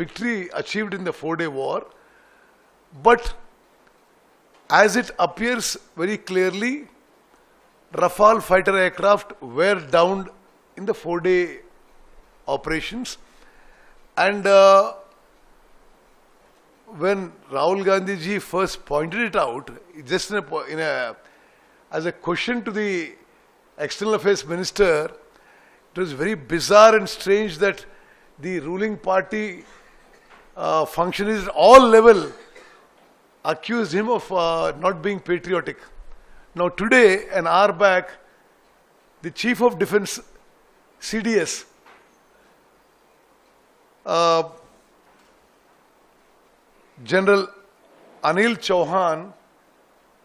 victory achieved in the 4-day war, but as it appears very clearly, Rafale fighter aircraft were downed in the 4-day operations. And when Rahul Gandhi ji first pointed it out, just as a question to the External Affairs Minister, it was very bizarre and strange that the ruling party functionaries at all levels accused him of not being patriotic. Now today, an hour back, the Chief of Defence, CDS, General Anil Chauhan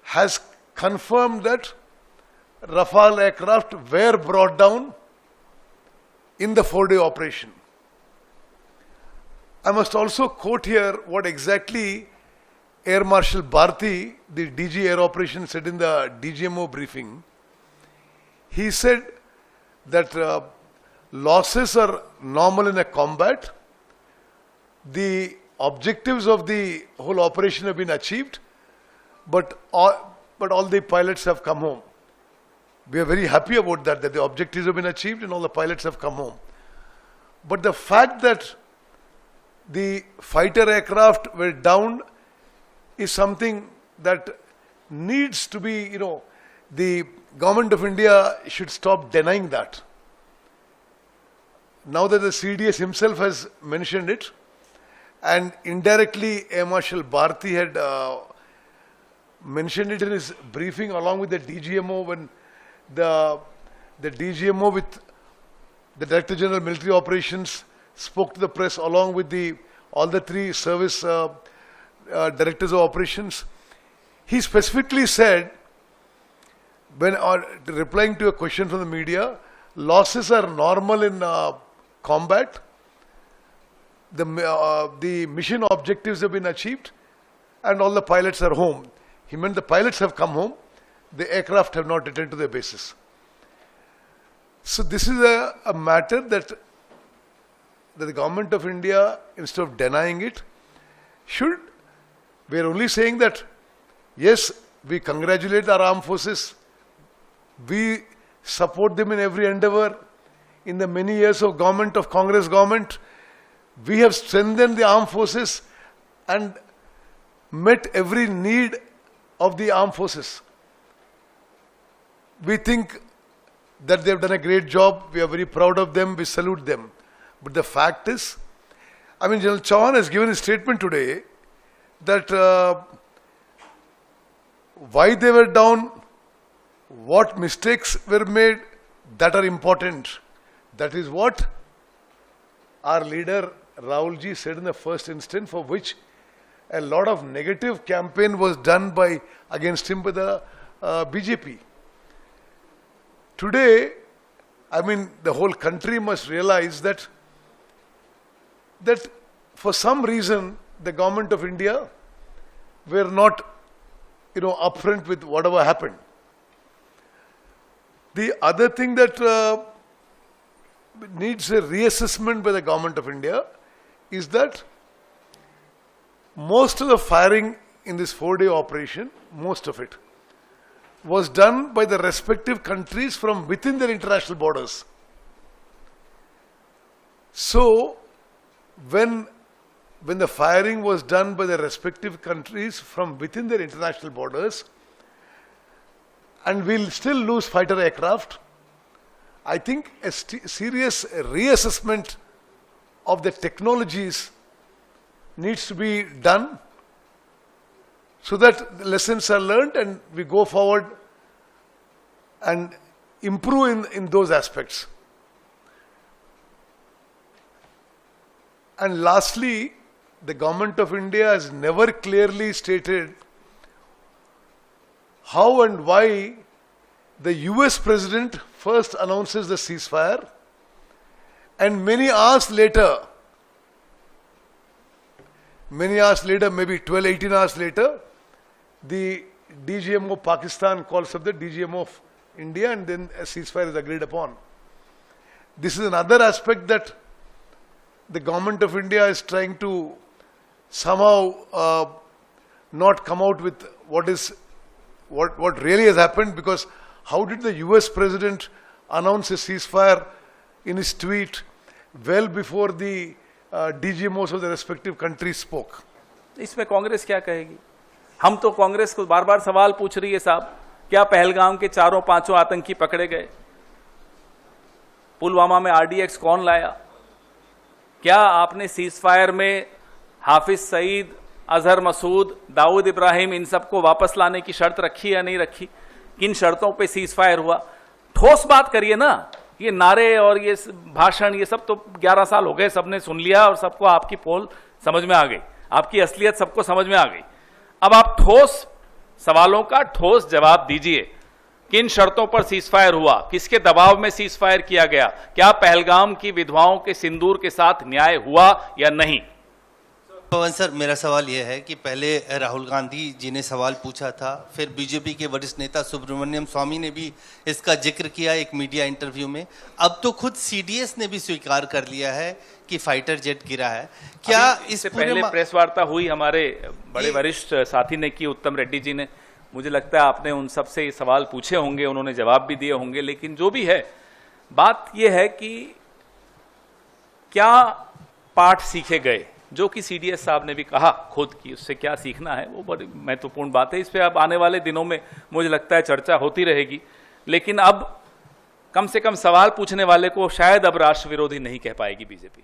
has confirmed that Rafale aircraft were brought down in the 4-day operation. I must also quote here what exactly Air Marshal Bharti, the DG Air Operations, said in the DGMO briefing. He said that losses are normal in a combat. The objectives of the whole operation have been achieved, but all the pilots have come home. We are very happy about that the objectives have been achieved and all the pilots have come home. But the fact that the fighter aircraft were downed is something that needs to be, the government of India should stop denying that. Now that the CDS himself has mentioned it, and indirectly Air Marshal Bharti had mentioned it in his briefing along with the DGMO, when the DGMO with the Director General Military Operations spoke to the press along with all the 3 service directors of operations. He specifically said, when replying to a question from the media, losses are normal in combat. The mission objectives have been achieved and all the pilots are home. He meant the pilots have come home, the aircraft have not returned to their bases. So this is a matter that the government of India, instead of denying it, should. We are only saying that, yes, we congratulate our armed forces, we support them in every endeavor. In the many years of Congress government, we have strengthened the armed forces and met every need of the armed forces. We think that they have done a great job, we are very proud of them, we salute them. But the fact is, General Chauhan has given a statement today that why they were down, what mistakes were made, that are important. That is what our leader Rahul ji said in the first instance, for which a lot of negative campaign was done against him by the BJP. Today, the whole country must realize that for some reason the government of India were not, upfront with whatever happened. The other thing that needs a reassessment by the government of India is that most of the firing in this 4-day operation, most of it, was done by the respective countries from within their international borders. So, when the firing was done by the respective countries from within their international borders, and we'll still lose fighter aircraft, I think a serious reassessment of the technologies needs to be done so that the lessons are learned and we go forward and improve in those aspects. And lastly, the government of India has never clearly stated how and why the US president first announces the ceasefire and many hours later, maybe 12, 18 hours later, the DGMO Pakistan calls up the DGMO of India and then a ceasefire is agreed upon. This is another aspect that the government of India is trying to somehow not come out with what really has happened, because how did the US president announce a ceasefire in his tweet well before the DGMOs of the respective countries spoke? इसमें कांग्रेस क्या कहेगी? हम तो कांग्रेस को बार बार सवाल पूछ रही है साहब, क्या पहलगाम के 4-5 आतंकी पकड़े गए? पुलवामा में RDX कौन लाया? क्या आपने सीजफायर में हाफिज सईद, अजहर मसूद, दाऊद इब्राहिम इन सबको वापस लाने की शर्त रखी या नहीं रखी? किन शर्तों पे सीजफायर हुआ? ठोस बात करिए ना। ये नारे और ये भाषण, ये सब तो 11 साल हो गए, सबने सुन लिया और सबको आपकी पोल समझ में आ गई, आपकी असलियत सबको समझ में आ गई। अब आप ठोस सवालों का ठोस जवाब दीजिए। किन शर्तों पर सीजफायर हुआ? किसके दबाव में सीजफायर किया गया? क्या पहलगाम की विधवाओं के सिंदूर के साथ न्याय हुआ या नहीं? पवन सर, मेरा सवाल यह है कि पहले राहुल गांधी जी ने सवाल पूछा था, फिर बीजेपी के वरिष्ठ नेता सुब्रमण्यम स्वामी ने भी इसका जिक्र किया एक मीडिया इंटरव्यू में। अब तो खुद सीडीएस ने भी स्वीकार कर लिया है कि फाइटर जेट गिरा है। क्या इससे पहले प्रेस वार्ता हुई, हमारे बड़े वरिष्ठ साथी ने की, उत्तम रेड्डी जी ने। मुझे लगता है आपने उन सबसे सवाल पूछे होंगे, उन्होंने जवाब भी दिए होंगे। लेकिन जो भी है, बात यह है कि क्या पाठ सीखे गए, जो कि सीडीएस साहब ने भी कहा खुद कि उससे क्या सीखना है, वो बड़ी महत्वपूर्ण बात है। इस पे अब आने वाले दिनों में मुझे लगता है चर्चा होती रहेगी। लेकिन अब कम से कम सवाल पूछने वाले को शायद अब राष्ट्र विरोधी नहीं कह पाएगी बीजेपी।